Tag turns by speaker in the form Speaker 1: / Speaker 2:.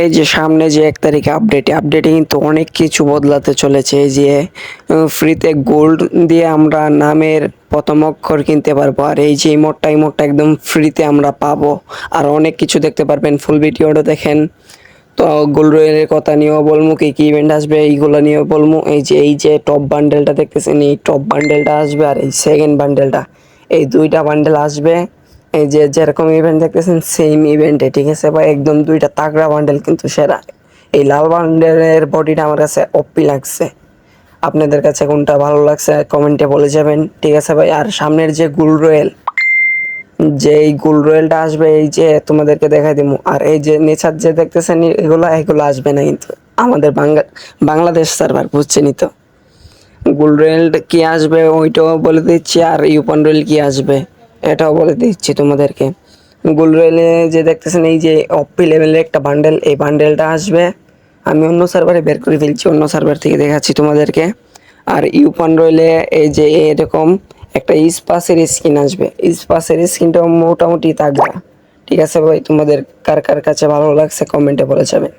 Speaker 1: এই যে সামনে যে 1 তারিখে আপডেটে কিন্তু অনেক কিছু বদলাতে চলেছে। এই যে ফ্রিতে গোল্ড দিয়ে আমরা নামের প্রথম অক্ষর কিনতে পারবো, আর এই যে ইমোটটা একদম ফ্রিতে আমরা পাবো। আর অনেক কিছু দেখতে পারবেন, ফুল ভিডিওটা দেখেন। তো গোল্ড রয়েলের কথা নিয়েও বলবো, কি কি ইভেন্ট আসবে এইগুলো নিয়েও বলবো। এই যে টপ বান্ডেলটা দেখতেছেন, এই টপ বান্ডেলটা আসবে, আর এই সেকেন্ড বান্ডেলটা, এই দুইটা বান্ডেল আসবে। এই যে যেরকম ইভেন্ট দেখতেছেন সেম ইভেন্টে, ঠিক আছে ভাই, একদম দুইটা তাগড়া বান্ডেল কিন্তু সেরা। এই লাল বান্ডেলের বডিটা আমার কাছে ওপি লাগছে। আপনাদের কাছে কোনটা ভালো লাগছে কমেন্টে বলে যাবেন, ঠিক আছে ভাই। আর সামনের যে গোল্ড রয়েল, যে এই গোল্ড রয়েলটা আসবে, এই যে তোমাদেরকে দেখাই দিমু। আর এই যে নেচার যে দেখতেছেন এগুলো আসবে না কিন্তু আমাদের বাংলাদেশ সার্ভার, বুঝছেনই তো। গোল্ড রয়েল কি আসবে ওইটাও বলে দিচ্ছি, আর ইউপন রয়েল কি আসবে এটাও বলে দিচ্ছি তোমাদেরকে। গোল্ড রয়েলে যে দেখতেছেন এই যে অপি লেভেলের একটা বান্ডেল, এই বান্ডেলটা আসবে। আমি অন্য সার্ভারে বের করে ফেলছি, অন্য সার্ভার থেকে দেখাচ্ছি তোমাদেরকে। আর ইউপন রয়েলে এই যে এরকম একটা ইস্পাসের স্কিন আসবে, ইস্পাসের স্কিনটা মোটামুটি তাগড়া। ঠিক আছে ভাই, তোমাদের কার কার কাছে ভালো লাগছে কমেন্টে বলে যাবেন।